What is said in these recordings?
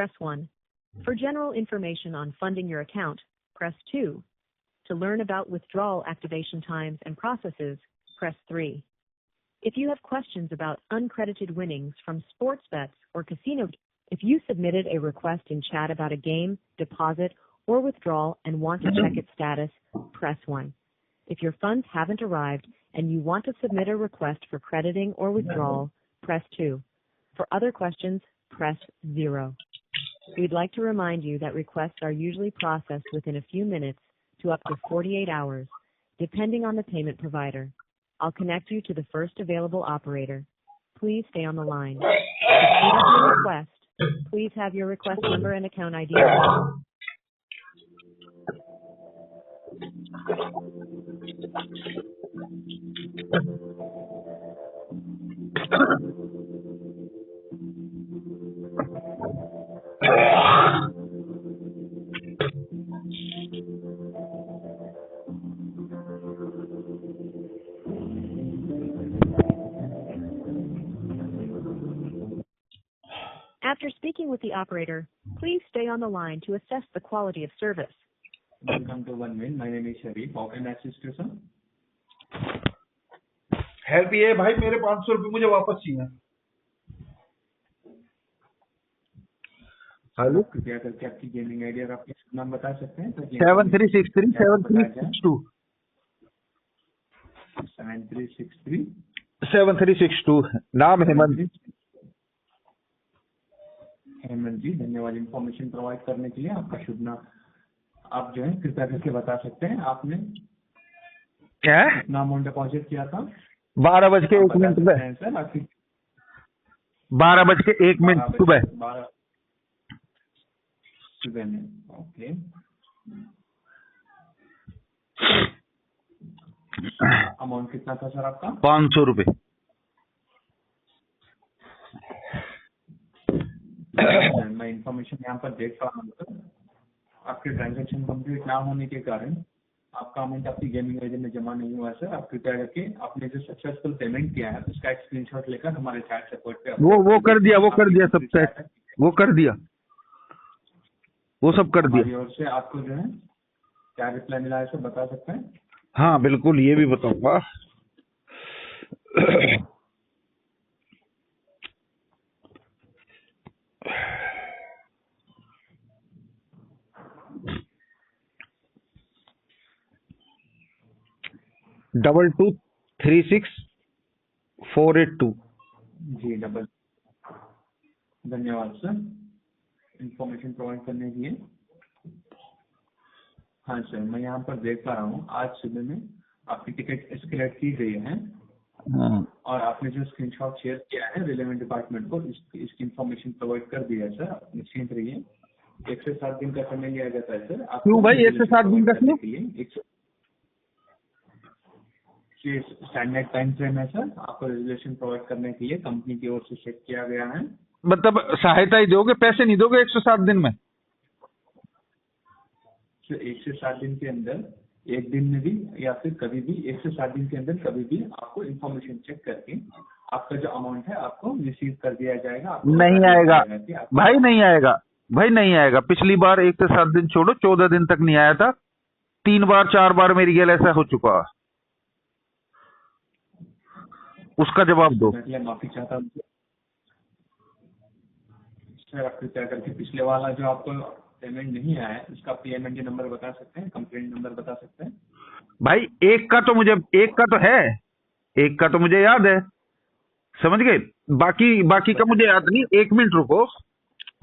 press 1. For general information on funding your account, press 2. To learn about withdrawal activation times and processes, press 3. If you have questions about uncredited winnings from sports bets or casino, if you submitted a request in chat about a game, deposit, or withdrawal and want to check its status, press 1. If your funds haven't arrived and you want to submit a request for crediting or withdrawal, press 2. For other questions, press 0. We'd like to remind you that requests are usually processed within a few minutes to up to 48 hours, depending on the payment provider. I'll connect you to the first available operator. Please stay on the line. To speed up your request, please have your request number and account ID. After speaking with the operator, please stay on the line to assess the quality of service. Welcome to OneWin. My name is Sharif. How can I assist you, sir? Help ये भाई मेरे 500 रुपये मुझे वापस चाहिए। Hello, कृपया करके आपकी गेमिंग आईडी और आपकी नाम बता सकते हैं? 7363 7362 7363 7362 नाम हेमंत। हेमंत जी, धन्यवाद इन्फॉर्मेशन प्रोवाइड करने के लिए। आपका शुभ नाम आप जो है कृपया करके बता सकते हैं? आपने क्या कितना अमाउंट डिपॉजिट किया था? 12:01 पे सर आपकी 12:01 सुबह 12 सुबह में। ओके, अमाउंट कितना था सर आपका? 500 रुपये। मैं इंफॉर्मेशन यहाँ पर देख पा रहा हूँ सर, आपके ट्रांजैक्शन कंप्लीट ना होने के कारण आपका अमाउंट आपकी गेमिंग आईडी में जमा नहीं हुआ सर। आप कृपया करके आपने जो सक्सेसफुल पेमेंट किया है उसका एक स्क्रीनशॉट लेकर हमारे चैट सपोर्ट पे वो कर दिया सब चेक, वो कर दिया, वो सब कर दिया। हमारी ओर से आपको जो है क्या रिप्लाई मिला है सर बता सकते हैं? हाँ बिल्कुल, ये भी बताऊंगा। डबल 236,482 जी डबल। धन्यवाद सर इंफॉर्मेशन प्रोवाइड करने के लिए। हाँ सर, मैं यहाँ पर देख पा रहा हूँ आज सुबह में आपकी टिकट एस्केलेट की गई है और आपने जो स्क्रीनशॉट शेयर किया है रिलेवेंट डिपार्टमेंट को इसकी इंफॉर्मेशन प्रोवाइड कर दी है सर। आप निश्चिंत रहिए, 1 से 7 दिन का समय लिया जाता है सर। क्यों भाई 1 से 7 दिन का क्यों? स्टैंडर्ड टाइम फ्रेम है सर, आपको रेजोल्यूशन प्रोवाइड करने के लिए कंपनी की ओर से चेक किया गया है। मतलब सहायता ही दोगे, पैसे नहीं दोगे 107 दिन में? 1 से 7 दिन के अंदर, एक दिन में भी या फिर कभी भी 1 से 7 दिन के अंदर कभी भी आपको इन्फॉर्मेशन चेक करके आपका जो अमाउंट है आपको रिसीव कर दिया जाएगा। नहीं आएगा भाई, नहीं आएगा भाई, नहीं आएगा। पिछली बार 1 से 7 दिन छोड़ो, 14 दिन तक नहीं आया था। 3 बार 4 बार मेरी गेल ऐसा हो चुका। उसका जवाब दो। मैं माफी चाहता हूँ सर, आप कृपया करके पिछले वाला जो आपको पेमेंट नहीं आया है उसका पेमेंट नंबर बता सकते हैं, कंप्लेंट नंबर बता सकते हैं? भाई एक का तो है, एक का तो मुझे याद है, समझ गए। बाकी का मुझे याद नहीं। 1 मिनट रुको,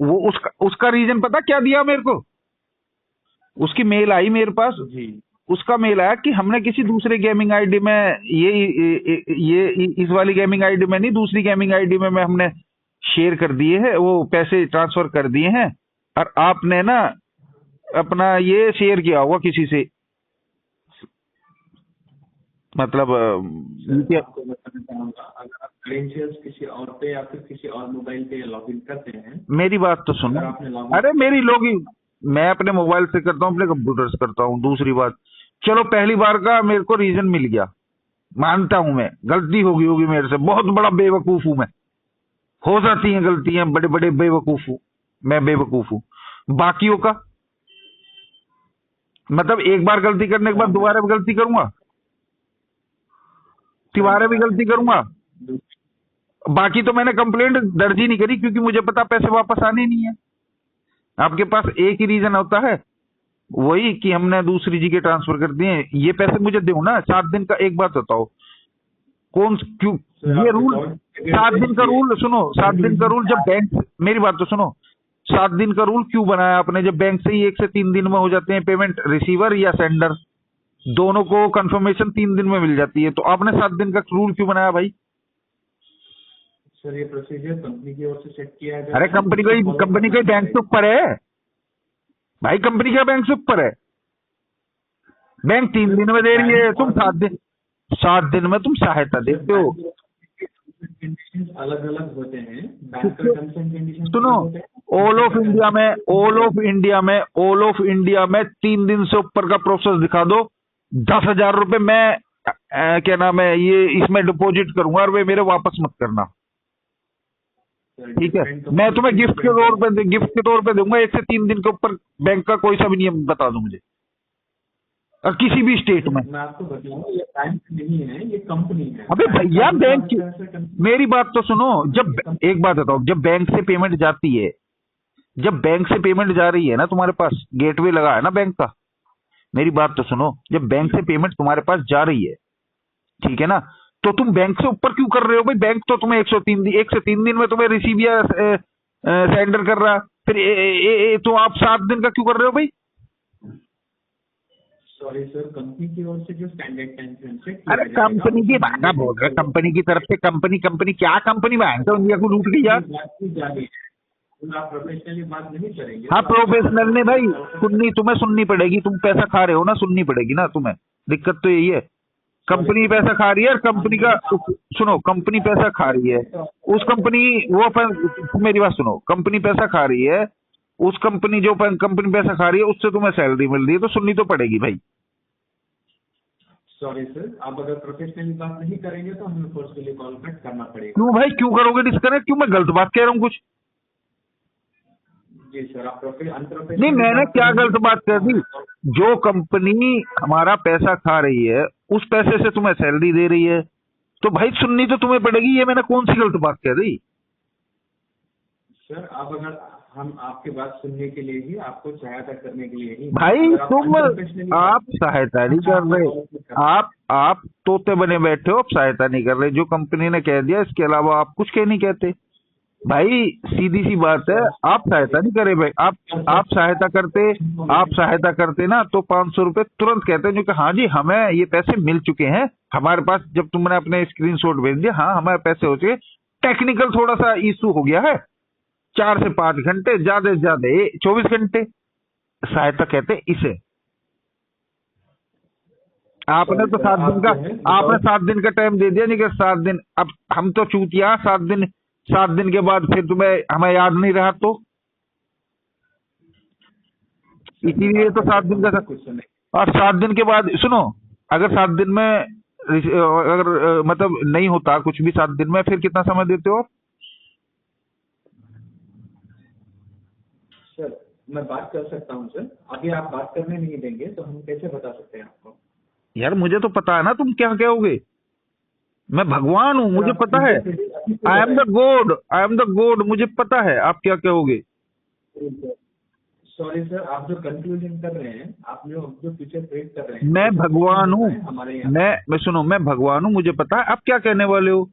वो उसका रीजन पता क्या दिया मेरे को? उसकी मेल आई मेरे पास जी। उसका मेल आया कि हमने किसी दूसरे गेमिंग आईडी में ये इस वाली गेमिंग आईडी में नहीं, दूसरी गेमिंग आईडी में हमने शेयर कर दिए हैं, वो पैसे ट्रांसफर कर दिए हैं और आपने ना अपना ये शेयर किया होगा किसी से, मतलब आपको बताना चाहूंगा, अगर आप क्रेडेंशियल्स किसी और पे या फिर किसी और मोबाइल पे लॉगिन करते हैं, मेरी बात तो सुनो। अरे मेरी लॉगिन मैं अपने मोबाइल से करता हूँ, अपने कंप्यूटर से करता हूँ। दूसरी बात, चलो पहली बार का मेरे को रीजन मिल गया, मानता हूं मैं गलती होगी मेरे से, बहुत बड़ा बेवकूफ हूं मैं, हो जाती हैं गलतियां, बड़े बड़े बेवकूफ हूं। मैं बेवकूफ हूं? बाकियों का मतलब एक बार गलती करने के बाद दोबारा भी गलती करूंगा, तिबारा भी गलती करूंगा? बाकी तो मैंने कंप्लेंट दर्ज ही नहीं करी क्योंकि मुझे पता पैसे वापस आने नहीं है। आपके पास एक ही रीजन होता है, वही कि हमने दूसरी जगह ट्रांसफर कर दिए। ये पैसे मुझे दो ना। 7 दिन का, एक बात बताओ, क्यों ये रूल 7 दिन का रूल सुनो, 7 दिन का रूल जब बैंक, मेरी बात तो सुनो, 7 दिन का रूल क्यों बनाया आपने जब बैंक से ही 1 से 3 दिन में हो जाते हैं पेमेंट? रिसीवर या सेंडर दोनों को कंफर्मेशन 3 दिन में मिल जाती है, तो आपने 7 दिन का रूल क्यों बनाया भाई? सर ये प्रोसीजर कंपनी की ओर से सेट किया गया। अरे कंपनी का बैंक से ऊपर है भाई, कंपनी का बैंक से ऊपर है। बैंक 3 दिन में दे रही है, तुम 7 दिन में तुम सहायता देते हो। अलग अलग होते हैं, बैंक का टर्म्स एंड कंडीशन सुनो, ऑल ऑफ इंडिया में 3 दिन से ऊपर का प्रोसेस दिखा दो, 10,000 रुपए मैं क्या नाम है ये इसमें डिपॉजिट करूंगा और वे मेरे वापस मत करना, ठीक है? मैं तुम्हें गिफ्ट के तौर पे दूंगा 1 से 3 दिन के ऊपर बैंक का कोई सा भी नियम बता दो मुझे, और किसी भी स्टेट में। मैं आपको बताऊंगा, ये बैंक नहीं है, ये कंपनी है। अबे भैया बैंक, मेरी बात तो सुनो, जब एक बात बताओ, जब बैंक से पेमेंट जाती है, जब बैंक से पेमेंट जा रही है ना, तुम्हारे पास गेटवे लगा है ना बैंक का, मेरी बात तो सुनो, जब बैंक से पेमेंट तुम्हारे पास जा रही है, ठीक है ना, तो तुम बैंक से ऊपर क्यों कर रहे हो भाई? बैंक तो तुम्हें 1 से 3 दिन में तुम्हें रिसीव या सेंडर कर रहा, फिर तो आप 7 दिन का क्यों कर रहे हो भाई? सॉरी सर, कंपनी की ओर से जो स्टैंडर्ड टाइम फ्रेम से, अरे कंपनी की भागा बोल रहे, कंपनी की तरफ से, कंपनी क्या कंपनी बैंक तो इंडिया को लूट गई यार। आप प्रोफेशनली बात नहीं करेंगे? हाँ प्रोफेशनल ने भाई, तुम्हें सुननी पड़ेगी, तुम पैसा खा रहे हो ना, सुननी पड़ेगी ना तुम्हें। दिक्कत तो यही है, कंपनी पैसा खा रही है, और कंपनी का सुनो, कंपनी पैसा खा रही है, उस कंपनी वो अपन, मेरी बात सुनो, कंपनी पैसा खा रही है, उस कंपनी जो कंपनी पैसा खा रही है उससे तुम्हें सैलरी मिल रही है, तो सुननी तो पड़ेगी भाई। सॉरी सर, आप अगर प्रोफेशनली बात नहीं करेंगे तो हमें फोर्सफुली कॉल कट करना पड़ेगा। क्यों भाई, क्यों करोगे डिस्कनेक्ट? क्यों, मैं गलत बात कह रहा हूँ कुछ? जी सर, आप अनप्रोफेशनल नहीं, मैंने क्या गलत बात कर दी? जो कंपनी हमारा पैसा खा रही है उस पैसे से तुम्हें सैलरी दे रही है, तो भाई सुननी तो तुम्हें पड़ेगी। ये मैंने कौन सी गलत बात कह दी? सर आप अगर हम आपकी बात सुनने के लिए ही, आपको सहायता करने के लिए ही भाई आप सहायता नहीं कर रहे, आप तोते बने बैठे हो, आप सहायता नहीं कर रहे। जो कंपनी ने कह दिया इसके अलावा आप कुछ कह नहीं कहते भाई, सीधी सी बात है, आप सहायता नहीं करे भाई। आप सहायता करते ना तो 500 रुपए तुरंत कहते, जो कि हाँ जी हमें ये पैसे मिल चुके हैं हमारे पास। जब तुमने अपने स्क्रीनशॉट भेज दिया, हाँ हमारे पैसे हो चुके। टेक्निकल थोड़ा सा इशू हो गया है, 4 से 5 घंटे, ज्यादा से ज्यादा 24 घंटे सहायता कहते इसे। आपने तो 7 दिन का टाइम दे दिया, नहीं कि 7 दिन। अब हम तो चूतिया, 7 दिन के बाद फिर तुम्हें हमें याद नहीं रहा, तो इसीलिए तो 7 दिन का। और 7 दिन के बाद सुनो, अगर 7 दिन में अगर मतलब नहीं होता कुछ भी 7 दिन में, फिर कितना समय देते हो? सर मैं बात कर सकता हूँ सर, अभी आप बात करने नहीं देंगे तो हम कैसे बता सकते हैं आपको? यार मुझे तो पता है ना तुम क्या कहोगे। मैं भगवान हूँ, मुझे पता है। आई एम द गॉड, मुझे पता है आप क्या कहोगे। सॉरी सर, आप जो कंक्लूजन कर रहे हैं, आप जो फ्यूचर प्रेडिक्ट कर रहे हैं, मैं भगवान हूँ, मैं सुनो, मैं भगवान हूँ, मुझे पता है आप क्या कहने वाले हो,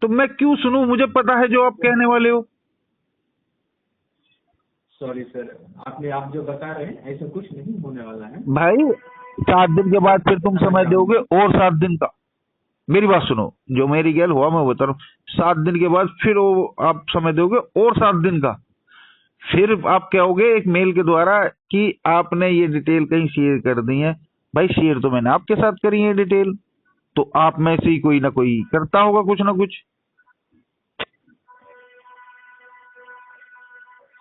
तो मैं क्यों सुनूं? मुझे पता है जो आप कहने वाले हो। सॉरी सर, आप जो बता रहे हैं ऐसा कुछ नहीं होने वाला है भाई। 7 दिन के बाद फिर तुम समय दोगे और 7 दिन का। मेरी बात सुनो, जो मेरी गैल हुआ मैं बता रहा हूँ। 7 दिन के बाद फिर वो आप समय दोगे और 7 दिन का। फिर आप कहोगे एक मेल के द्वारा कि आपने ये डिटेल कहीं शेयर कर दी है। भाई शेयर तो मैंने आपके साथ करी है डिटेल, तो आप में से ही कोई ना कोई करता होगा कुछ ना कुछ।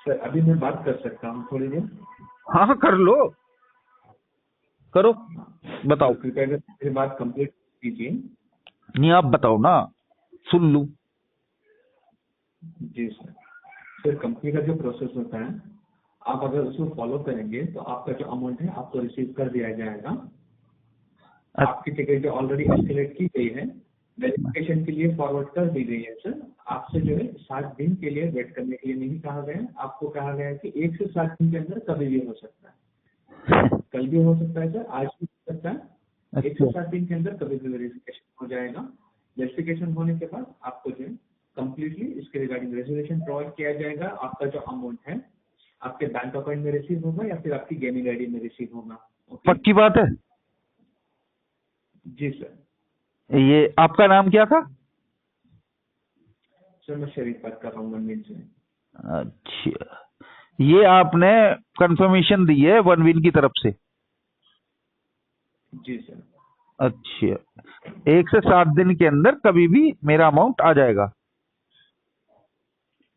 सर अभी मैं बात कर सकता हूँ थोड़ी देर? हाँ कर लो, करो, बताओ। कृपया मेरी बात कंप्लीट कीजिए। नहीं आप बताओ ना, सुन लूं। जी सर। फिर कंपनी का जो प्रोसेस होता है, आप अगर उसको फॉलो करेंगे तो आपका जो अमाउंट है आपको रिसीव कर दिया जाएगा। आपकी टिकट जो ऑलरेडी एस्केलेट की गई है, वेरिफिकेशन के लिए फॉरवर्ड कर दी गई है सर। आपसे जो है 7 दिन के लिए वेट करने के लिए नहीं कहा गया है, आपको कहा गया है कि 1 से 7 दिन के अंदर कभी भी हो सकता है। कल भी हो सकता है सर, आज भी हो सकता है। 1 से 7 दिन के अंदर कभी भी वेरिफिकेशन हो जाएगा। वेरिफिकेशन होने के बाद आपको जो है कंप्लीटली इसके रिगार्डिंग रेजोल्यूशन प्रोवाइड किया जाएगा। आपका जो अमाउंट है आपके बैंक अकाउंट में रिसीव होगा या फिर आपकी गेमिंग आईडी में रिसीव होगा। पक्की बात है? जी सर। ये आपका नाम क्या था? सर मैं शरीफ बात कर रहा हूँ वनविन से। अच्छा, ये आपने कंफर्मेशन दी है वनविन की तरफ से? जी सर। अच्छा, 1 से 7 दिन के अंदर कभी भी मेरा अमाउंट आ जाएगा?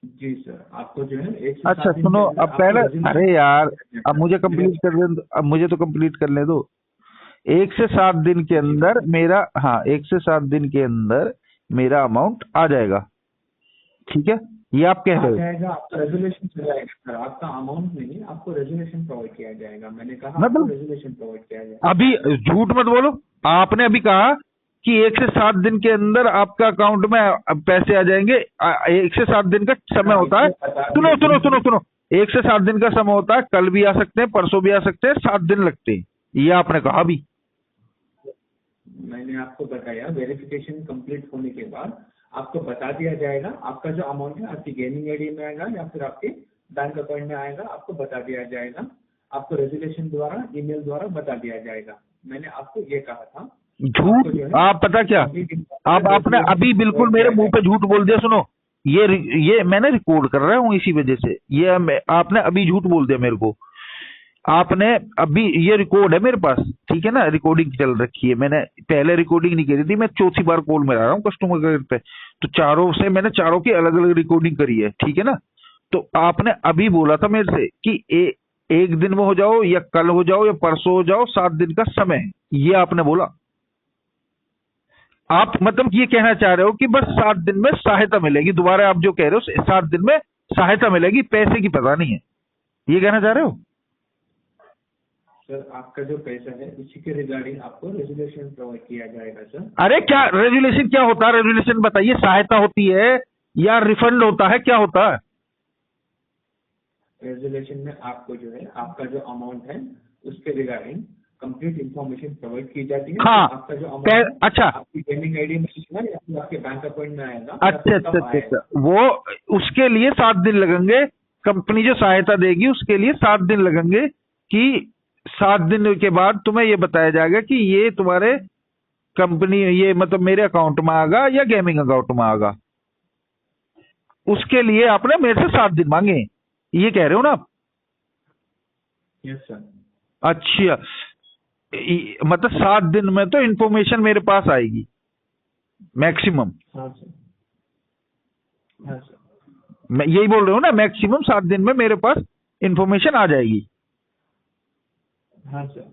जी सर, आपको जो है 1 से 7 अच्छा दिन सुनो, के अब अंदर पहले, आपको अरे यार अब मुझे कंप्लीट करने दो, अब मुझे तो कंप्लीट करने दो। 1 से 7 दिन के अंदर मेरा, हाँ 1 से 7 दिन के अंदर मेरा अमाउंट आ जाएगा, ठीक है? ये आप कह रहे हो? जाएगा, आपका रेजोल्यूशन चला जाएगा सर। आपका अमाउंट नहीं, आपको रेजोल्यूशन प्रोवाइड किया जाएगा। मैंने कहा मतलब आपको रेजोल्यूशन प्रोवाइड किया जाएगा। अभी झूठ मत बोलो, आपने अभी कहा कि 1 से 7 दिन के अंदर आपका अकाउंट में पैसे आ जाएंगे। 1 से 7 दिन का समय होता है। सुनो सुनो सुनो सुनो, 1 से 7 दिन का समय होता है, कल भी आ सकते हैं, परसों भी आ सकते हैं, 7 दिन लगते हैं, ये आपने कहा अभी। मैंने आपको बताया वेरिफिकेशन कंप्लीट होने के बाद आपको बता दिया जाएगा आपका जो अमाउंट है आपकी गेमिंग आईडी में आएगा या फिर आपके बैंक अकाउंट में आएगा, आपको बता दिया जाएगा। आपको रेजोल्यूशन द्वारा ईमेल द्वारा बता दिया जाएगा। मैंने आपको ये कहा था। झूठ, आप पता क्या, आप आपने अभी बिल्कुल मेरे मुंह पे झूठ बोल दिया। सुनो, ये मैंने रिकॉर्ड कर रहा हूँ इसी वजह से, ये आपने अभी झूठ बोल दिया मेरे को। आपने अभी, ये रिकॉर्ड है मेरे पास, ठीक है ना, रिकॉर्डिंग चल रखी है। मैंने पहले रिकॉर्डिंग नहीं करी थी, मैं चौथी बार कॉल में आ रहा हूँ कस्टमर केयर पे, तो चारों से मैंने चारों की अलग अलग रिकॉर्डिंग करी है, ठीक है ना। तो आपने अभी बोला था मेरे से कि एक दिन में हो जाओ या कल हो जाओ या परसों हो जाओ, 7 दिन का समय है, ये आपने बोला। आप मतलब ये कहना चाह रहे हो कि बस 7 दिन में सहायता मिलेगी? दोबारा आप जो कह रहे हो 7 दिन में सहायता मिलेगी, पैसे की पता नहीं है, ये कहना चाह रहे हो? सर आपका जो पैसा है उसी के रिगार्डिंग आपको रेजोल्यूशन प्रोवाइड किया जाएगा सर। अरे क्या रेजुलेशन, क्या होता है रेजुलेशन, बताइए। सहायता होती है या रिफंड होता है, क्या होता है? रेजोल्यूशन में आपको जो है आपका जो अमाउंट है उसके रिगार्डिंग कंप्लीट इंफॉर्मेशन प्रोवाइड की जाती है। हाँ, आपका जो अमाउंट, अच्छा, आपकी गेमिंग आईडी में आएगा या फिर आपके बैंक अकाउंट में आएगा। अच्छा अच्छा अच्छा, वो उसके लिए 7 दिन लगेंगे। कंपनी जो सहायता देगी उसके लिए 7 दिन लगेंगे, कि 7 दिन के बाद तुम्हें ये बताया जाएगा कि ये तुम्हारे कंपनी, ये मतलब मेरे अकाउंट में आएगा या गेमिंग अकाउंट में आएगा। उसके लिए आपने मेरे से 7 दिन मांगे, ये कह रहे हो ना आप? Yes sir. अच्छा, मतलब 7 दिन में तो इंफॉर्मेशन मेरे पास आएगी मैक्सिमम? हाँ सर, हाँ सर। मैं यही बोल रहे हूँ ना, मैक्सिमम 7 दिन में मेरे पास इंफॉर्मेशन आ जाएगी? हाँ सर।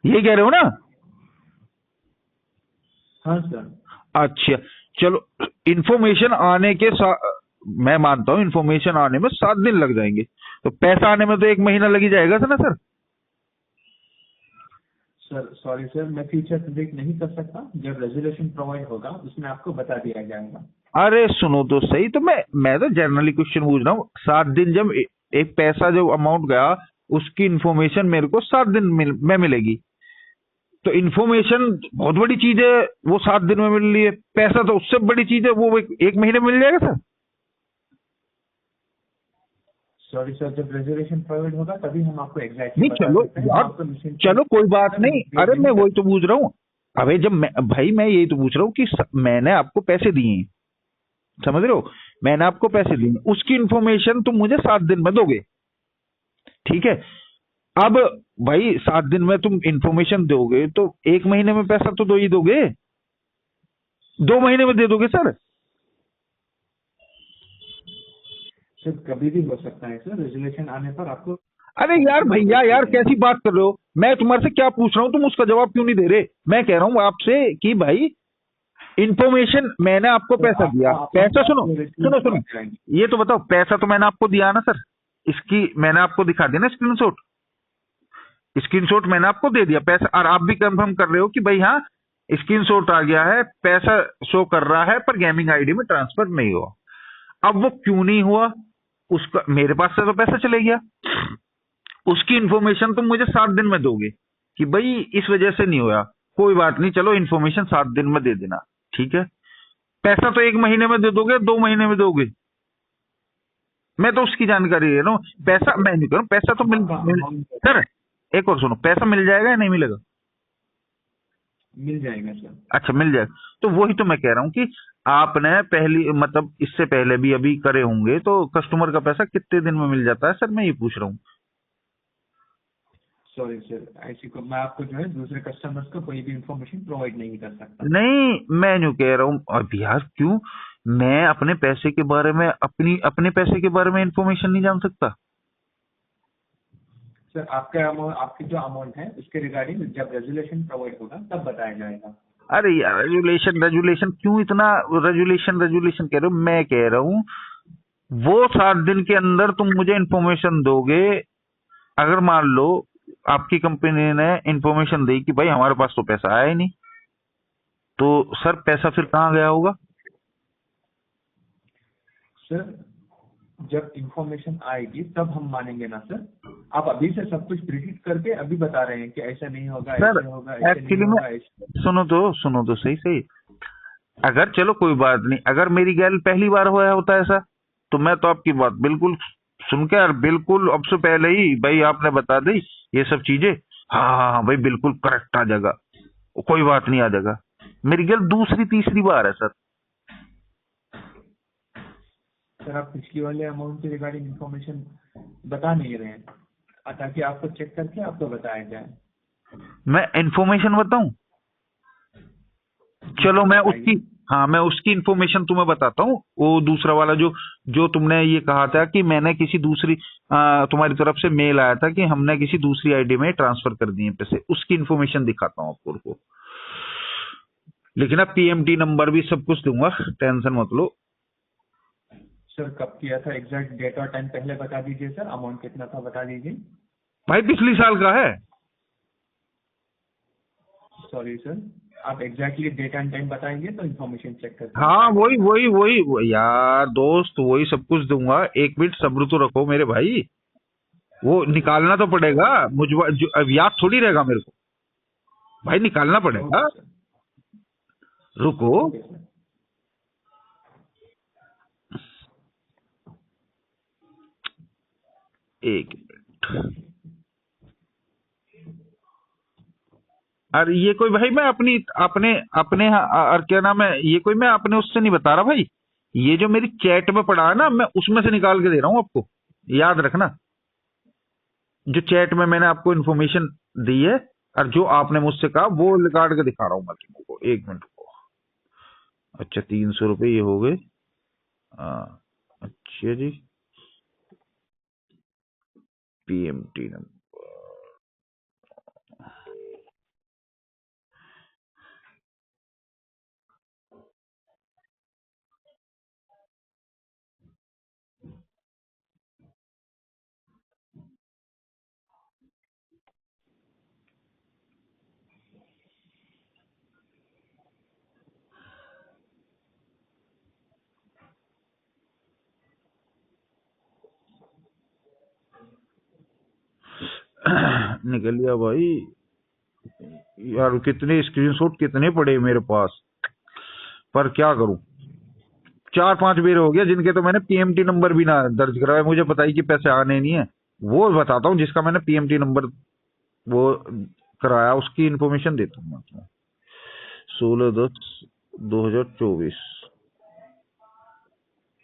यही कह रहे हो ना? हाँ सर। अच्छा चलो, इंफॉर्मेशन आने के मैं मानता हूँ इंफॉर्मेशन आने में 7 दिन लग जाएंगे, तो पैसा आने में तो 1 महीना लग ही जाएगा ना सर? सर सॉरी सर, मैं फ्यूचर प्रेडिक्ट नहीं कर सकता। जब रेजोल्यूशन प्रोवाइड होगा उसमें आपको बता दिया जाएगा। अरे सुनो तो सही, तो मैं तो जनरली क्वेश्चन पूछ रहा हूँ। 7 दिन जब एक पैसा जो अमाउंट गया उसकी इंफॉर्मेशन मेरे को 7 दिन में मिलेगी, तो इंफॉर्मेशन बहुत बड़ी चीज है, वो 7 दिन में मिल रही है। पैसा तो उससे बड़ी चीज है, वो 1 महीने में मिल जाएगा सर? सॉरी सर, जब रेजोल्यूशन प्रोवाइड होगा तभी हम आपको नहीं, चलो यार, चलो कोई बात नहीं। अरे मैं वही तो पूछ रहा हूँ। अबे जब भाई मैं यही तो पूछ रहा हूँ कि मैंने आपको पैसे दिए हैं, समझ रहे हो, मैंने आपको पैसे दिए, उसकी इंफॉर्मेशन तुम मुझे 7 दिन में दोगे, ठीक है। अब भाई 7 दिन में तुम इंफॉर्मेशन दोगे तो 1 महीने में पैसा तो दो ही दोगे, 2 महीने में दे दोगे सर? सर कभी भी हो सकता है सर, रेजोल्यूशन आने पर आपको। अरे यार भैया, यार कैसी बात कर रहे हो? मैं तुम्हारे से क्या पूछ रहा हूँ, तुम उसका जवाब क्यों नहीं दे रहे? मैं कह रहा हूँ आपसे कि भाई इंफॉर्मेशन मैंने आपको पैसा दिया, पैसा सुनो सुनो सुनो, ये तो बताओ, पैसा तो मैंने आपको दिया ना सर, इसकी मैंने आपको दिखा दिया ना स्क्रीनशॉट, स्क्रीनशॉट मैंने आपको दे दिया पैसा, और आप भी कंफर्म कर रहे हो कि भाई हाँ स्क्रीनशॉट आ गया है, पैसा शो कर रहा है, पर गेमिंग आईडी में ट्रांसफर नहीं हुआ। अब वो क्यों नहीं हुआ, उसका मेरे पास से तो पैसा चले गया, उसकी इंफॉर्मेशन तुम मुझे 7 दिन में दोगे कि भाई इस वजह से नहीं हुआ, कोई बात नहीं, चलो इन्फॉर्मेशन 7 दिन में दे देना, ठीक है। पैसा तो 1 महीने में दे दोगे, 2 महीने में दोगे, मैं तो उसकी जानकारी दे रहा हूँ। पैसा मैं नहीं करूँ, पैसा तो मिल सर, एक और सुनो, पैसा मिल जाएगा या नहीं मिलेगा? मिल जाएगा सर। अच्छा मिल जाएगा, तो वही तो मैं कह रहा हूँ कि आपने पहली मतलब इससे पहले भी अभी करे होंगे, तो कस्टमर का पैसा कितने दिन में मिल जाता है सर, मैं ये पूछ रहा हूँ। सॉरी सर, ऐसी को मैं आपको जो है दूसरे कस्टमर्स को कोई भी इंफॉर्मेशन प्रोवाइड नहीं कर सकता। नहीं, मैं यूं कह रहा हूँ, अब यार क्यों, मैं अपने पैसे के बारे में, अपने पैसे के बारे में इंफॉर्मेशन नहीं जान सकता? सर आपका अमाउंट, आपकी जो अमाउंट है उसके रिगार्डिंग जब रेजुलेशन प्रोवाइड होगा तब बताया जाएगा। अरे यार रेजुलेशन क्यों इतना रेजुलेशन कह रहे हो? मैं कह रहा हूँ वो 7 दिन के अंदर तुम मुझे इंफॉर्मेशन दोगे। अगर मान लो आपकी कंपनी ने इंफॉर्मेशन दी कि भाई हमारे पास तो पैसा आया ही नहीं, तो सर पैसा फिर कहाँ गया होगा? सर जब इंफॉर्मेशन आएगी तब हम मानेंगे ना सर। आप अभी से सब कुछ प्रिडिक्ट करके अभी बता रहे हैं कि ऐसा नहीं होगा, ऐसे होगा, ऐसे एक्चुअली नहीं में होगा, सुनो तो सही, अगर चलो कोई बात नहीं, अगर मेरी गैल पहली बार हुआ होता ऐसा, तो मैं तो आपकी बात बिल्कुल सुन के और बिल्कुल अब से पहले ही भाई आपने बता दी ये सब चीजें, हाँ हाँ हाँ भाई बिल्कुल करेक्ट आ जाएगा, कोई बात नहीं आ जाएगा। मेरी गैल दूसरी तीसरी बार है सर। सर आप पिछली वाले अमाउंट के रिगार्डिंग इंफॉर्मेशन बता नहीं रहे हैं, ताकि आपको चेक करके आपको बताया जाए। मैं इंफॉर्मेशन बताऊं? चलो मैं उसकी इंफॉर्मेशन तुम्हें बताता हूँ। वो दूसरा वाला जो तुमने ये कहा था कि मैंने किसी दूसरी तुम्हारी तरफ से मेल आया था कि हमने किसी दूसरी आईडी में ट्रांसफर कर दिए पैसे, उसकी इंफॉर्मेशन दिखाता हूँ आपको। लेकिन अब पीएमटी नंबर भी सब कुछ दूंगा, टेंशन मत लो। सर कब किया था, एग्जैक्ट डेट और टाइम पहले बता दीजिए सर, अमाउंट कितना था बता दीजिए। भाई पिछली साल का है। सॉरी सर, आप एग्जैक्टली डेट एंड टाइम बताएंगे तो इन्फॉर्मेशन चेक कर। हाँ वही यार दोस्त, वही सब कुछ दूंगा। 1 मिनट सब्र तो रखो मेरे भाई, वो निकालना तो पड़ेगा अब याद थोड़ी रहेगा मेरे को भाई, निकालना पड़ेगा। रुको एक मिनट। अरे ये कोई भाई मैं अपने और क्या नाम है, ये कोई मैं अपने उससे नहीं बता रहा भाई, ये जो मेरी चैट में पड़ा है ना, मैं उसमें से निकाल के दे रहा हूँ आपको, याद रखना। जो चैट में मैंने आपको इन्फॉर्मेशन दी है और जो आपने मुझसे कहा वो रिकॉर्ड के दिखा रहा हूँ मैं तुमको, 1 मिनट को। अच्छा 300 रुपये ये हो गए। अच्छा जी, पीएमटी नंबर निकल गया भाई। यार कितने स्क्रीनशॉट कितने पड़े मेरे पास, पर क्या करूं, 4-5 बेर हो गया जिनके तो मैंने पीएमटी नंबर भी ना दर्ज कराया, मुझे पता ही कि पैसे आने नहीं है। वो बताता हूँ जिसका मैंने पीएमटी नंबर वो कराया, उसकी इंफॉर्मेशन देता हूँ मैं। 16/10/2024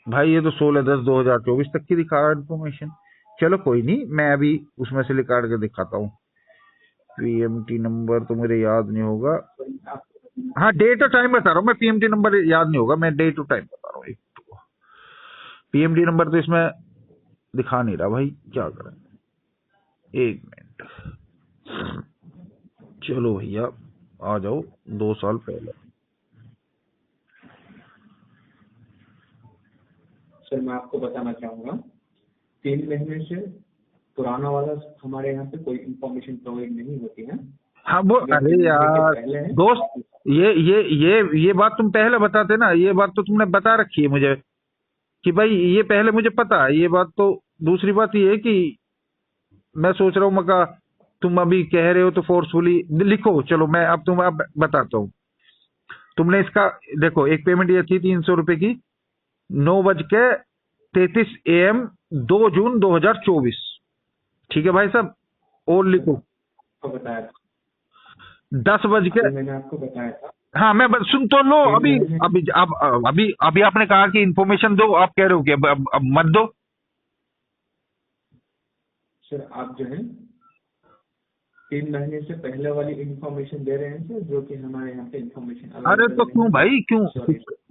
भाई, ये तो 16/10/2024 तक की दिखा रहा है इंफॉर्मेशन। चलो कोई नहीं, मैं अभी उसमें से निकाल के दिखाता हूँ। पीएमटी नंबर तो मेरे याद नहीं होगा, हाँ डेट और टाइम बता रहा हूँ मैं, पीएमटी नंबर याद नहीं होगा, मैं डेट और टाइम बता रहा हूँ। पीएमटी नंबर तो इसमें दिखा नहीं रहा भाई, क्या करें। 1 मिनट, चलो भैया आ जाओ, 2 साल पहले सर मैं आपको बताना चाहूंगा, 3 महीने से पुराना वाला हमारे यहाँ पे कोई इंफॉर्मेशन प्रोवाइड नहीं होती है। हाँ वो, अरे यार पहले है दोस्त, ये बात तुम पहले बताते ना, ये बात तो तुमने बता रखी है मुझे कि भाई ये पहले मुझे पता है ये बात। तो दूसरी बात ये है कि मैं सोच रहा हूँ मका तुम अभी कह रहे हो तो फोर्सफुली लिखो। चलो मैं अब बताता हूँ। तुमने इसका देखो, एक पेमेंट ये थी 300 रुपए की, 9:33 AM 2 जून 2024। ठीक है भाई साहब, और लिखो आपको बताया था, 10 बज के, मैंने आपको बताया था। हाँ मैं सुन तो लो। अभी आपने कहा कि इन्फॉर्मेशन दो, आप कह रहे हो कि अब मत दो। सर आप जो है 3 महीने से पहले वाली इंफॉर्मेशन दे रहे हैं सर, जो कि हमारे यहाँ पे इंफॉर्मेशन। अरे तो क्यों भाई, क्यों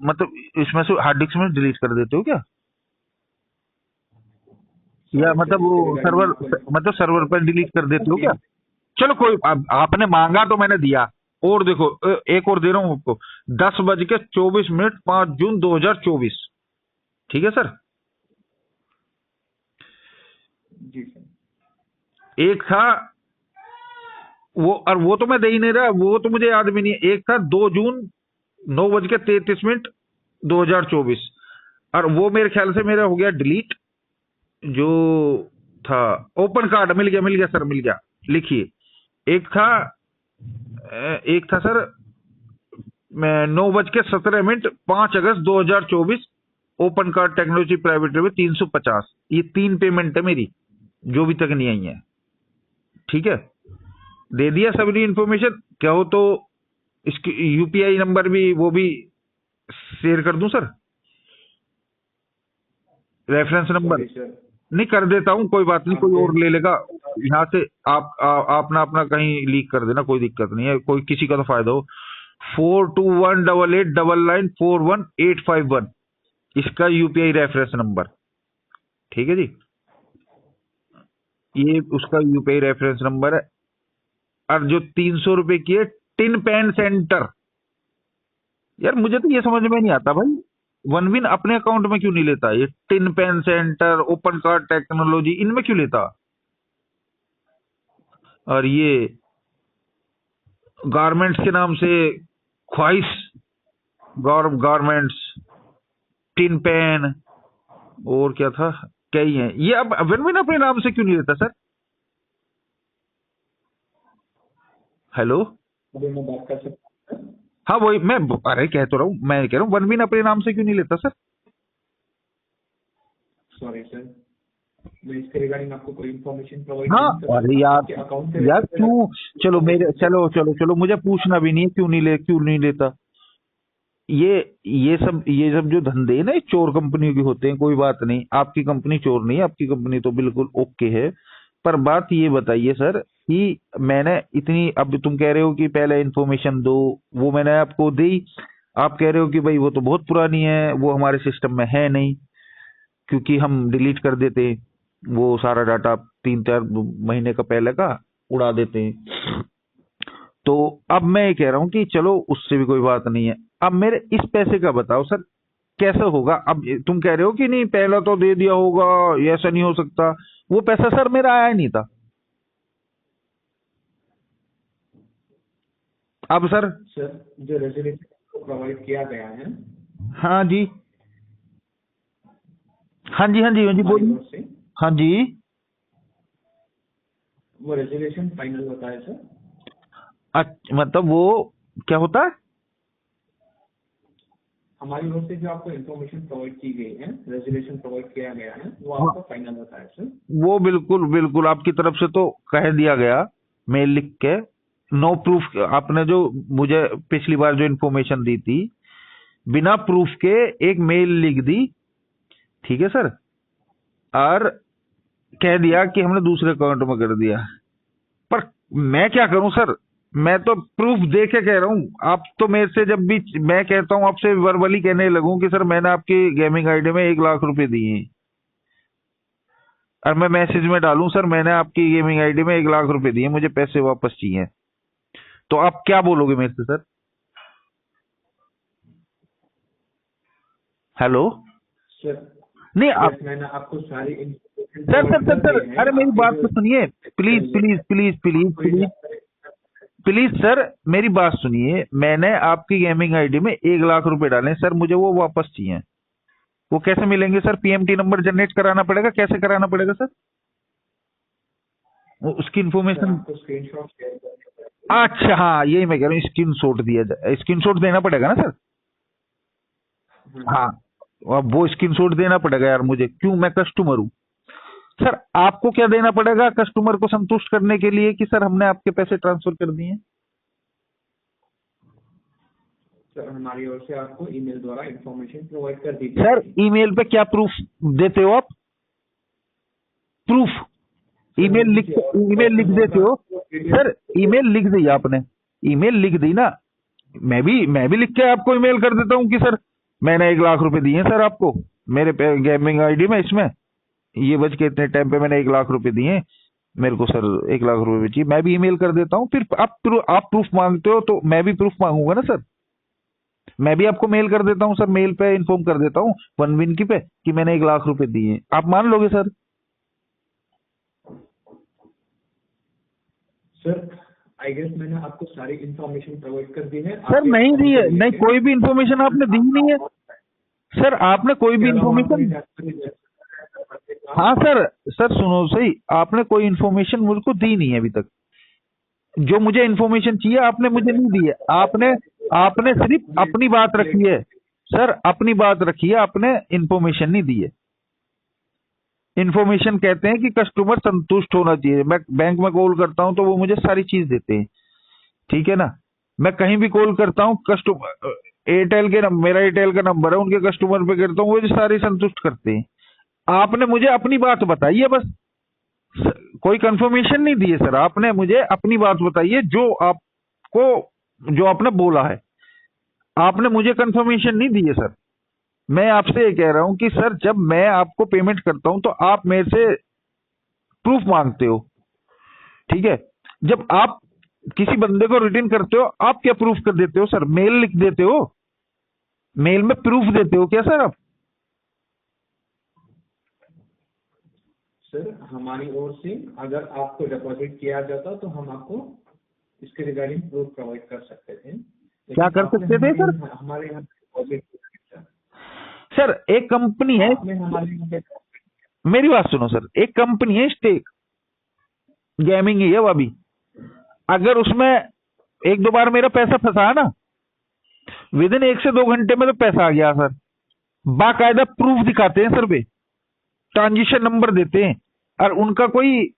मतलब इसमें से हार्ड डिस्क में डिलीट कर देते हो क्या? या मतलब वो सर्वर पर डिलीट कर देते हो क्या? चलो कोई, आपने मांगा तो मैंने दिया। और देखो एक और दे रहा हूँ आपको, 10:24 5 जून 2024। ठीक है सर। जी सर। एक था वो, और वो तो मैं दे ही नहीं रहा, वो तो मुझे याद भी नहीं है। एक था 2 जून 9:33 2024, और वो मेरे ख्याल से मेरा हो गया डिलीट। जो था ओपन कार्ड, मिल गया सर, मिल गया। लिखिए, एक था सर 9:17 5 अगस्त 2024, open card technology private limited 350। ये 3 पेमेंट है मेरी, जो भी तक नहीं आई है। ठीक है, दे दिया सभी इन्फॉर्मेशन। क्या हो तो इसकी यूपीआई नंबर भी, वो भी शेयर कर दूं सर, रेफरेंस नंबर। नहीं कर देता हूं, कोई बात नहीं, कोई और ले लेगा यहाँ से। आप ना अपना कहीं लीक कर देना, कोई दिक्कत नहीं है, कोई किसी का तो फायदा हो। 42188941 इसका यूपीआई रेफरेंस नंबर। ठीक है जी, ये उसका यूपीआई रेफरेंस नंबर है। और जो 300 रुपए की है, टिन पैन सेंटर, यार मुझे तो ये समझ में नहीं आता भाई, वनविन अपने अकाउंट में क्यों नहीं लेता? ये tin pan centre, open card technology, इनमें क्यों लेता? और ये गारमेंट्स के नाम से ख्वाहिश गारमेंट्स, टिन पैन, और क्या था, कई हैं ये। अब वनविन अपने नाम से क्यों नहीं लेता सर? हेलो, मैं बात कर सकता हूँ? हाँ वही मैं, अरे कह तो रहा हूँ, मैं कह रहा हूँ वनविन अपने नाम से क्यों नहीं लेता सर? सॉरी सर, मैं इसके रिगार्डिंग आपको कोई इन्फॉर्मेशन प्रोवाइड हाँ नहीं कर अरे सकता। यार क्यों, चलो मेरे, चलो मुझे पूछना भी नहीं है क्यों नहीं लेता। ये सब जो धंधे ना, चोर कंपनियों के होते हैं। कोई बात नहीं, आपकी कंपनी चोर नहीं है, आपकी कंपनी तो बिल्कुल ओके है। पर बात ये बताइए सर कि मैंने इतनी, अब तुम कह रहे हो कि पहले इन्फॉर्मेशन दो, वो मैंने आपको दी। आप कह रहे हो कि भाई वो तो बहुत पुरानी है, वो हमारे सिस्टम में है नहीं, क्योंकि हम डिलीट कर देते हैं वो सारा डाटा, 3-4 महीने का पहले का उड़ा देते हैं। तो अब मैं ये कह रहा हूं कि चलो उससे भी कोई बात नहीं है। अब मेरे इस पैसे का बताओ सर, कैसे होगा? अब तुम कह रहे हो कि नहीं पहला तो दे दिया होगा, ऐसा नहीं हो सकता। वो पैसा सर मेरा आया नहीं था। अब सर जो रेजोल्यूशन प्रोवाइड किया गया है, हाँ जी, हाँ जी बोलिए। हाँ जी, वो रेजोल्यूशन फाइनल होता है सर। अच्छा, मतलब वो क्या होता है? हमारी ओर से जो आपको इन्फॉर्मेशन प्रोवाइड की गई है, रेजोल्यूशन प्रोवाइड किया गया है, वो आपका फाइनल होता है सर। वो बिल्कुल आपकी तरफ से तो कह दिया गया, मेल लिख के, नो प्रूफ। आपने जो मुझे पिछली बार जो इन्फॉर्मेशन दी थी, बिना प्रूफ के एक मेल लिख दी। ठीक है सर, और कह दिया कि हमने दूसरे अकाउंट में कर दिया। पर मैं क्या करूं सर, मैं तो प्रूफ दे के कह रहा हूं। आप तो मेरे से जब भी मैं कहता हूं आपसे वर्बली कहने लगूं कि सर मैंने आपकी गेमिंग आईडी में 1 लाख रुपए दिए हैं, और मैं मैसेज में डालूं सर मैंने आपकी गेमिंग आईडी में 1 लाख रुपए दिए, मुझे पैसे वापस चाहिए, तो आप क्या बोलोगे मेरे से सर? हेलो सर नहीं आप मैंने आपको सारी information sir provide sir sir कर सर दी है। अरे मेरी आपकी बात जो तो सुनिए, प्लीज प्लीज प्लीज प्लीज कोई प्लीज जानकारी- प्लीज सर मेरी बात सुनिए। मैंने आपकी गेमिंग आईडी में 1 लाख रुपए डाले सर, मुझे वो वापस चाहिए। वो कैसे मिलेंगे सर? पीएमटी नंबर जनरेट कराना पड़ेगा? कैसे कराना पड़ेगा सर? उसकी सर इन्फॉर्मेशन। आपको स्क्रीनशॉट शेयर करना अच्छा हाँ, यही मैं कह रहा हूँ, स्क्रीनशॉट दिया जाए, स्क्रीनशॉट देना पड़ेगा ना सर? पड़ेगा। हाँ, अब वो स्क्रीनशॉट देना पड़ेगा यार मुझे, क्यों? मैं कस्टमर हूँ सर। आपको क्या देना पड़ेगा कस्टमर को संतुष्ट करने के लिए कि सर हमने आपके पैसे ट्रांसफर कर दिए? सर हमारी ओर से आपको ईमेल द्वारा इंफॉर्मेशन प्रोवाइड कर दी सर जाएगी। ईमेल पे क्या प्रूफ देते हो आप? प्रूफ ईमेल लिख देते हो सर? ईमेल लिख दी आपने, ईमेल लिख दी ना? मैं भी लिख के आपको ईमेल कर देता हूँ कि सर मैंने 1 लाख रुपए दिए सर आपको मेरे गेमिंग आईडी में, इसमें ये बज के इतने टाइम पे मैंने 1 लाख रुपए दिए, मेरे को सर 1 लाख रुपए चाहिए। मैं भी ईमेल कर देता हूँ। फिर आप प्रूफ मांगते हो तो मैं भी प्रूफ मांगूंगा ना सर। मैं भी आपको मेल कर देता हूँ सर, मेल पे इन्फॉर्म कर देता हूँ OneWin की पे कि मैंने 1 लाख रुपए दिए। आप मान लोगे सर? सर आई गेस मैंने आपको सारी इंफॉर्मेशन प्रोवाइड कर दी है। सर नहीं दी है, नहीं कोई भी इन्फॉर्मेशन आपने दी नहीं है सर। आपने कोई भी इन्फॉर्मेशन, हाँ सर सर सुनो सही, आपने कोई इन्फॉर्मेशन मुझको दी नहीं है अभी तक। जो मुझे इन्फॉर्मेशन चाहिए आपने मुझे नहीं दी है। आपने सिर्फ अपनी बात रखी है सर, अपनी बात रखी है, आपने इन्फॉर्मेशन नहीं दी है। इन्फॉर्मेशन कहते हैं कि कस्टमर संतुष्ट होना चाहिए। मैं बैंक में कॉल करता हूं तो वो मुझे सारी चीज देते हैं, ठीक है ना? मैं कहीं भी कॉल करता हूं, कस्टमर एयरटेल के मेरा एयरटेल का नंबर है, उनके कस्टमर पे करता हूँ, वो मुझे सारी संतुष्ट करते हैं। आपने मुझे अपनी बात बताई है बस, कोई कंफर्मेशन नहीं दी है सर। आपने मुझे अपनी बात बताई है, जो आपने बोला है, आपने मुझे कंफर्मेशन नहीं दी है सर। मैं आपसे ये कह रहा हूं कि सर जब मैं आपको पेमेंट करता हूं तो आप मेरे से प्रूफ मांगते हो, ठीक है? जब आप किसी बंदे को रिटर्न करते हो आप क्या प्रूफ कर देते हो सर? मेल लिख देते हो, मेल में प्रूफ देते हो क्या सर आप? सर हमारी ओर से अगर आपको डिपॉजिट किया जाता तो हम आपको इसके रिगार्डिंग प्रूफ प्रोवाइड कर सकते थे। क्या कर सकते थे सर? हमारे यहाँ डिपॉजिट सर एक कंपनी है, मेरी बात सुनो सर, एक कंपनी है स्टेक गेमिंग ही है वो अभी, अगर उसमें 1-2 बार मेरा पैसा फंसा ना, विद इन 1 से 2 घंटे में तो पैसा आ गया सर। बाकायदा प्रूफ दिखाते हैं सर, पे ट्रांजिशन नंबर देते हैं, और उनका कोई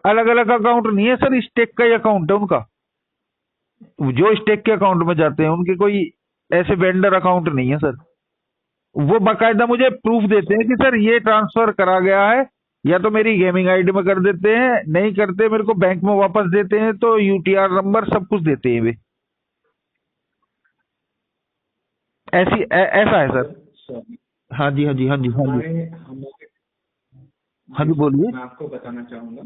अलग अलग अकाउंट नहीं है सर, स्टेक का ही अकाउंट है उनका। जो स्टेक के अकाउंट में जाते हैं उनके कोई ऐसे वेंडर अकाउंट नहीं है सर। वो बाकायदा मुझे प्रूफ देते हैं कि सर ये ट्रांसफर करा गया है, या तो मेरी गेमिंग आईडी में कर देते हैं, नहीं करते मेरे को बैंक में वापस देते हैं, तो यूटीआर नंबर सब कुछ देते हैं वे। ऐसा है सर। हाँ जी हाँ जी हाँ जी हाँ जी हाँ जी बोलिए। मैं आपको बताना चाहूंगा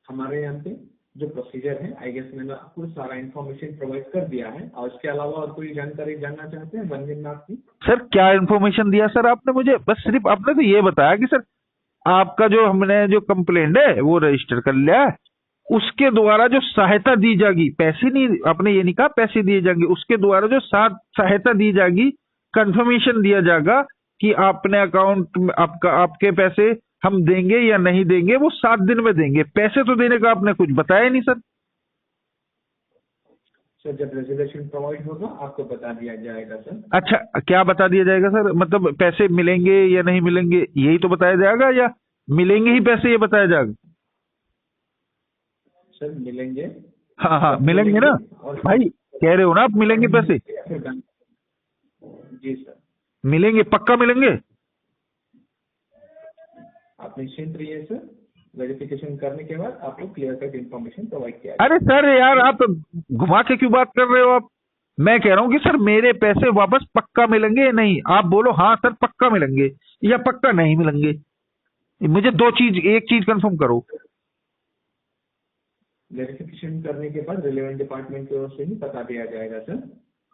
हमारे यहाँ पे जो प्रोसीजर है, आई गेस मैंने आपको सारा इन्फॉर्मेशन प्रोवाइड कर दिया है। और उसके अलावा और कोई जानकारी जानना चाहते हैं OneWin में आपकी? सर क्या इन्फॉर्मेशन दिया सर आपने मुझे? बस सिर्फ आपने तो ये बताया कि सर आपका जो हमने जो कंप्लेंट है वो रजिस्टर कर लिया है, उसके द्वारा जो सहायता दी जाएगी, पैसे नहीं, आपने ये नहीं कहा पैसे दिए जाएंगे, उसके द्वारा जो सहायता दी जाएगी, कंफर्मेशन दिया जाएगा कि आपने अकाउंट में आपके पैसे हम देंगे या नहीं देंगे, वो 7 दिन में देंगे। पैसे तो देने का आपने कुछ बताया नहीं सर। सर जब रेजोल्यूशन प्रोवाइड होगा आपको बता दिया जाएगा सर। अच्छा क्या बता दिया जाएगा सर? मतलब पैसे मिलेंगे या नहीं मिलेंगे यही तो बताया जाएगा, या मिलेंगे ही पैसे ये बताया जाएगा? सर मिलेंगे। हाँ हाँ मिलेंगे ना भाई, कह रहे हो ना आप मिलेंगे पैसे? जी सर मिलेंगे, पक्का मिलेंगे? आप निश्चिंत रहिए सर, वेरिफिकेशन करने के बाद आपको क्लियर कट इन्फॉर्मेशन प्रोवाइड किया। अरे सर यार आप घुमा के क्यों बात कर रहे हो आप? मैं कह रहा हूँ कि सर मेरे पैसे वापस पक्का मिलेंगे या नहीं? आप बोलो हाँ सर पक्का मिलेंगे या पक्का नहीं मिलेंगे। मुझे एक चीज कंफर्म करो। वेरिफिकेशन करने के बाद रिलेवेंट डिपार्टमेंट की ओर से ही बता दिया जाएगा सर।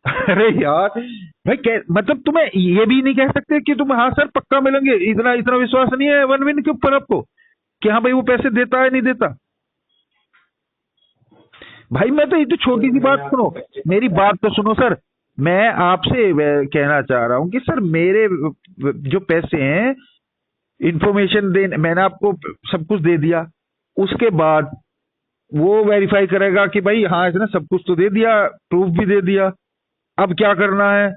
अरे यार भाई मतलब तुम्हें ये भी नहीं कह सकते कि तुम हाँ सर पक्का मिलेंगे, इतना इतना विश्वास नहीं है वन विन के ऊपर आपको कि हाँ भाई वो पैसे देता है नहीं देता? भाई मैं तो ये तो छोटी सी बात सुनो, मेरी बात तो सुनो सर। मैं आपसे कहना चाह रहा हूँ कि सर मेरे जो पैसे हैं, इंफॉर्मेशन दे, मैंने आपको सब कुछ दे दिया, उसके बाद वो वेरीफाई करेगा कि भाई हाँ इसने सब कुछ तो दे दिया, प्रूफ भी दे दिया, अब क्या करना है?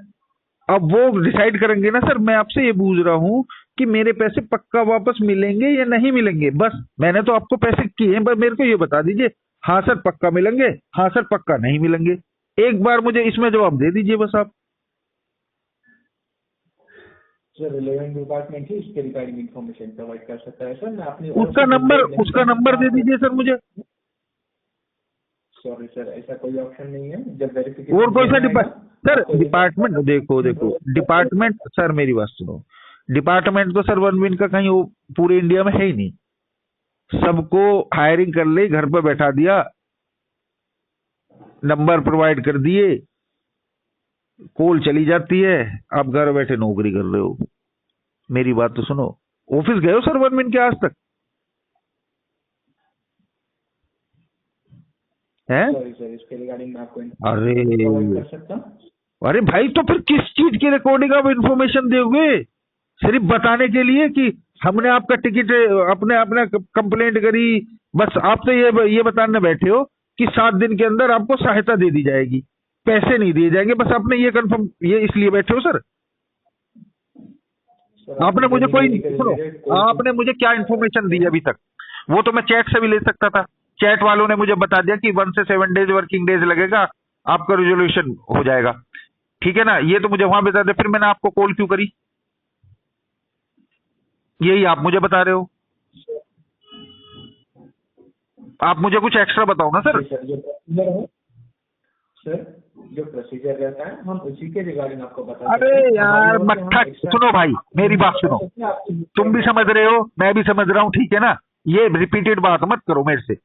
अब वो डिसाइड करेंगे ना सर। मैं आपसे ये पूछ रहा हूँ कि मेरे पैसे पक्का वापस मिलेंगे या नहीं मिलेंगे, बस। मैंने तो आपको पैसे किए हैं, बस मेरे को ये बता दीजिए हाँ सर पक्का मिलेंगे, हाँ सर पक्का नहीं मिलेंगे। एक बार मुझे इसमें जवाब दे दीजिए बस आप। सर रिलेवेंट डिपार्टमेंट ही इसके रिगार्डिंग इन्फॉर्मेशन प्रोवाइड कर सकता है सर। मैं अपनी उसका नंबर दे दीजिए सर मुझे। सॉरी सर, ऐसा कोई ऑप्शन नहीं है। जब वेरिफिकेशन और कोई सा सर डिपार्टमेंट, देखो डिपार्टमेंट, सर मेरी बात सुनो, डिपार्टमेंट तो सर वन विन का कहीं पूरे इंडिया में है ही नहीं। सबको हायरिंग कर ली, घर पर बैठा दिया, नंबर प्रोवाइड कर दिए, कॉल चली जाती है, आप घर बैठे नौकरी कर रहे हो। मेरी बात तो सुनो, ऑफिस गए हो सर वन विन के आज तक? हैं? सॉरी सर, इसके रिगार्डिंग मैं आपको अरे प्रोवाइड कर सकता हूँ। अरे भाई तो फिर किस चीज की रिकॉर्डिंग आप इंफॉर्मेशन दोगे? सिर्फ बताने के लिए कि हमने आपका टिकट, अपने अपने कंप्लेंट करी, बस आप तो ये बताने बैठे हो कि 7 दिन के अंदर आपको सहायता दे दी जाएगी, पैसे नहीं दिए जाएंगे, बस आपने ये कंफर्म, ये इसलिए बैठे हो सर? आपने मुझे कोई सुनो, आपने मुझे क्या इन्फॉर्मेशन दी अभी तक? वो तो मैं चैट से भी ले सकता था। चैट वालों ने मुझे बता दिया कि 1 से 7 डेज वर्किंग डेज लगेगा, आपका रिजोल्यूशन हो जाएगा। ठीक है ना, ये तो मुझे वहां बता दे, फिर मैंने आपको कॉल क्यों करी? यही आप मुझे बता रहे हो। आप मुझे कुछ एक्स्ट्रा बताओ ना सर। सर जो प्रोसीजर रहता है हम उसी के रिगार्डिंग आपको बता। अरे यार मट्ठा, सुनो भाई मेरी बात सुनो, तुम भी समझ रहे हो, मैं भी समझ रहा हूँ, ठीक है ना? ये रिपीटेड बात मत करो मेरे से।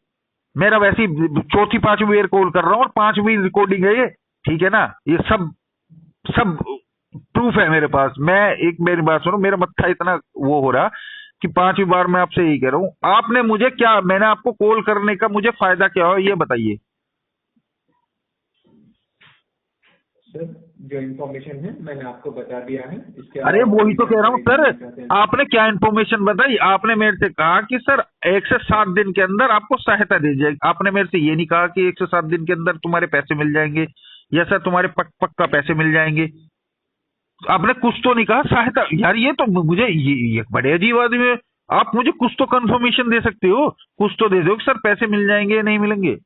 मेरा वैसी 4th-5वीं बार कॉल कर रहा हूँ और 5वीं रिकॉर्डिंग है ये, ठीक है ना? ये सब सब प्रूफ है मेरे पास। मेरी बात सुनो, मेरा मत्था इतना वो हो रहा कि 5वीं बार मैं आपसे यही कह रहा हूँ, आपने मुझे क्या, मैंने आपको कॉल करने का मुझे फायदा क्या हो ये बताइए। सर जो इन्फॉर्मेशन है मैंने आपको बता दिया है। इसके अरे वही तो कह रहा हूँ सर, आपने क्या इन्फॉर्मेशन बताई? आपने मेरे से कहा कि सर 1 से 7 दिन के अंदर आपको सहायता दी जाएगी। आपने मेरे से ये नहीं कहा कि 1 से 7 दिन के अंदर तुम्हारे पैसे मिल जाएंगे या सर तुम्हारे पक्का पैसे मिल जाएंगे। आपने कुछ तो नहीं कहा सहायता। यार ये तो मुझे ये बड़े अजीब आदमी है। आप मुझे कुछ तो कंफर्मेशन दे सकते हो, कुछ तो दे दो कि सर पैसे मिल जाएंगे या नहीं मिलेंगे।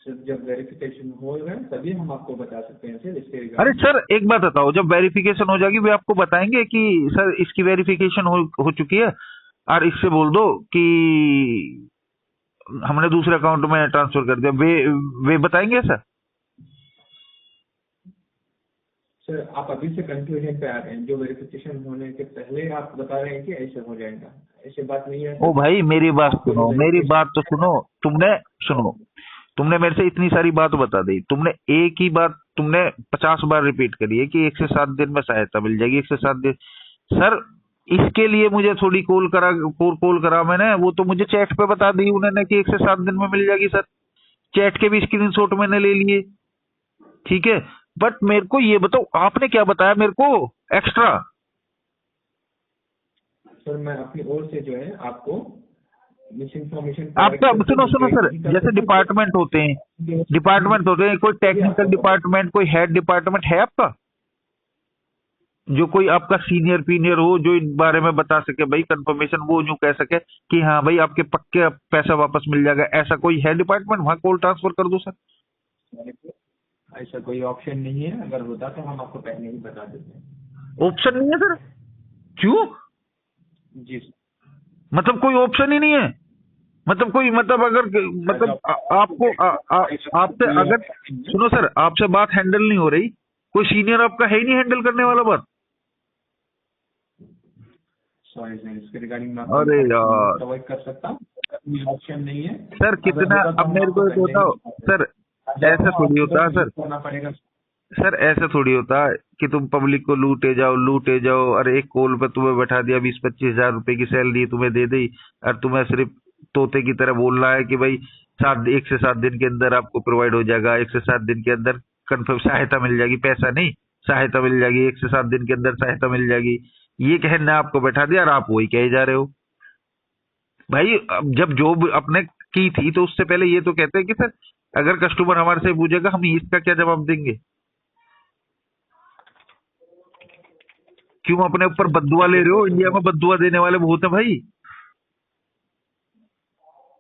सर जब वेरिफिकेशन होगा तभी हम आपको बता सकते हैं सर इसके। अरे सर एक बात बताओ, जब वेरिफिकेशन हो जाएगी वे आपको बताएंगे कि सर इसकी वेरिफिकेशन हो चुकी है और इससे बोल दो कि हमने दूसरे अकाउंट में ट्रांसफर कर दिया, वे बताएंगे सर? सर आप अभी से कंक्लूजन पे आ रहे हैं, जो वेरिफिकेशन होने के पहले आप बता रहे हैं कि ऐसे हो जाएगा, ऐसी बात नहीं है। ओ भाई मेरी बात सुनो, मेरी बात तो सुनो, तुमने मेरे से इतनी सारी बात बता दी, तुमने एक ही बात तुमने 50 बार रिपीट करी है कि 1 से 7 दिन में सहायता मिल जाएगी, 1 से 7 दिन। सर इसके लिए मुझे थोड़ी कॉल करा मैंने, वो तो मुझे चैट पे बता दी उन्होंने कि 1 से 7 दिन में मिल जाएगी सर। चैट के भी स्क्रीनशॉट मैंने ले लिए, ठीक है। बट मेरे को ये बताओ आपने क्या बताया मेरे को एक्स्ट्रा? सर मैं अपनी ओर से जो है आपको मिस इन्फॉर्मेशन आपका सुनो सर, जैसे डिपार्टमेंट होते हैं, कोई टेक्निकल डिपार्टमेंट, कोई हेड डिपार्टमेंट है आपका, जो कोई आपका सीनियर हो जो इन बारे में बता सके भाई कंफर्मेशन, वो जो कह सके कि हाँ भाई आपके पक्के पैसा वापस मिल जाएगा, ऐसा कोई है डिपार्टमेंट? वहां कॉल ट्रांसफर कर दो सर। ऐसा कोई ऑप्शन नहीं है, अगर होता तो हम आपको पहले ही बता देते हैं। ऑप्शन नहीं है सर? क्यों? जी मतलब कोई ऑप्शन ही नहीं है? मतलब कोई मतलब अगर मतलब आपको आपसे अगर सुनो सर, आपसे बात हैंडल नहीं हो रही, कोई सीनियर आपका है ही नहीं हैंडल करने वाला बात? सॉरी सर, इसके रिगार्डिंग मैं अरे यार प्रोवाइड कर सकता हूँ, ऑप्शन नहीं है सर। कितना अब मेरे को बताओ सर, ऐसा थोड़ी होता है सर। करना पड़ेगा। सर ऐसा थोड़ी होता है कि तुम पब्लिक को लूटे जाओ और एक कॉल पे तुम्हें बैठा दिया, 20-25 हजार रुपए की सैलरी तुम्हें दे दी और तुम्हें सिर्फ तोते की तरह बोलना है कि भाई 1 से 7 दिन के अंदर आपको प्रोवाइड हो जाएगा, 1 से 7 दिन के अंदर कन्फर्म सहायता मिल जाएगी, पैसा नहीं सहायता मिल जाएगी, 1 से 7 दिन के अंदर सहायता मिल जाएगी। ये कहना आपको बैठा दिया और आप वही कहे जा रहे हो। भाई अब जब जॉब अपने की थी तो उससे पहले ये तो कहते हैं कि सर अगर कस्टमर हमारे से पूछेगा हम इसका क्या जवाब देंगे? क्यों अपने ऊपर बद्दुआ ले रहे हो? इंडिया में बद्दुआ देने वाले बहुत है भाई।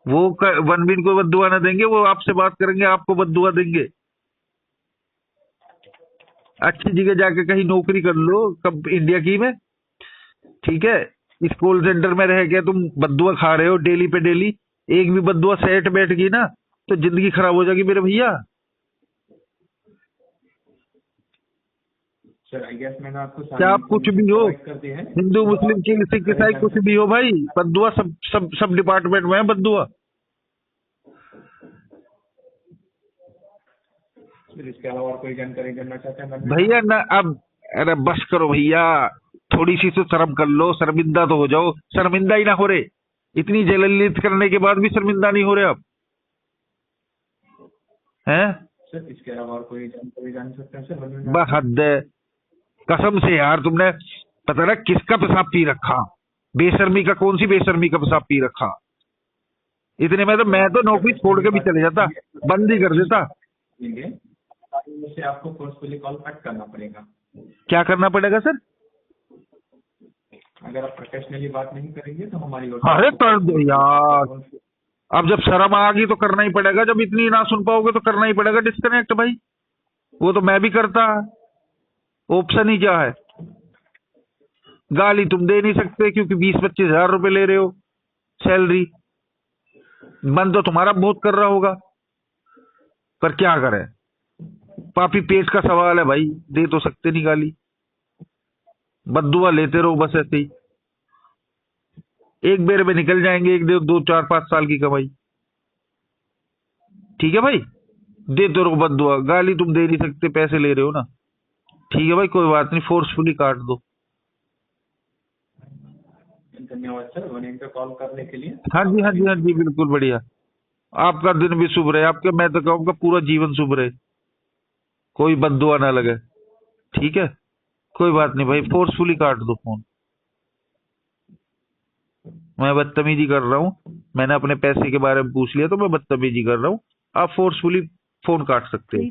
वो वनबीन को बद्दुआ ना देंगे, वो आपसे बात करेंगे, आपको बद्दुआ देंगे। अच्छी जगह जाके कहीं नौकरी कर लो, कब इंडिया की में, ठीक है। इस कॉल सेंटर में रह के तुम बद्दुआ खा रहे हो डेली पे डेली। एक भी बद्दुआ सेट बैठ गई ना तो जिंदगी खराब हो जाएगी मेरे भैया। सर आई गेस मैंने आपको क्या आप कुछ भी हो, हिंदू मुस्लिम सिख ईसाई कुछ भी हो भाई, बद्दुआ सब डिपार्टमेंट में है बद्दुआ। इसके अलावा और कोई जानकारी जानना चाहते हैं भैया? ना अब अरे बस करो भैया, थोड़ी सी तो शर्म कर लो, शर्मिंदा तो हो जाओ। शर्मिंदा ही ना हो रहे, इतनी जलीलियत करने के बाद भी शर्मिंदा नहीं हो रहे आप हैं? सर इसके अलावा और कोई जानकारी जान सकते हैं सर? हद है कसम से यार, तुमने पता ना किसका पेशाब पी रखा, बेशर्मी का, कौन सी बेशर्मी का पेशाब पी रखा। इतने में तो मैं तो नौकरी छोड़ के भी चले जाता, बंद ही कर देता। से आपको फोर्सफुली कॉल कट करना पड़ेगा। क्या करना पड़ेगा सर? अगर आप प्रोफेशनली बात नहीं करेंगे तो हमारी अरे कर दो यार, अब जब शर्म आ गई तो करना ही पड़ेगा, जब इतनी ना सुन पाओगे तो करना ही पड़ेगा डिस्कनेक्ट भाई। वो तो मैं भी करता, ऑप्शन ही क्या है। गाली तुम दे नहीं सकते क्योंकि 20-25 हजार रुपए ले रहे हो सैलरी, मन तो तुम्हारा बहुत कर रहा होगा, पर क्या करें, पापी पेट का सवाल है भाई, दे तो सकते नहीं गाली, बद्दुआ लेते रहो बस ऐसे ही। एक बेर में निकल जाएंगे 1, 2, 4, 5 साल की कमाई, ठीक है भाई। देते रहो बद्दुआ, गाली तुम दे नहीं सकते, पैसे ले रहे हो ना, ठीक है भाई, कोई बात नहीं, फोर्सफुली काट दो। धन्यवाद सर वन पे कॉल करने के लिए। हाँ जी बिल्कुल बढ़िया। आपका दिन भी शुभ रहे, आपके मैं तो कहूँगा पूरा जीवन शुभ रहे, कोई बद्दुआ ना लगे, ठीक है। कोई बात नहीं भाई, फोर्सफुली काट दो फोन। मैं बदतमीजी कर रहा हूँ, मैंने अपने पैसे के बारे में पूछ लिया तो मैं बदतमीजी कर रहा हूँ, आप फोर्सफुली फोन काट सकते हैं।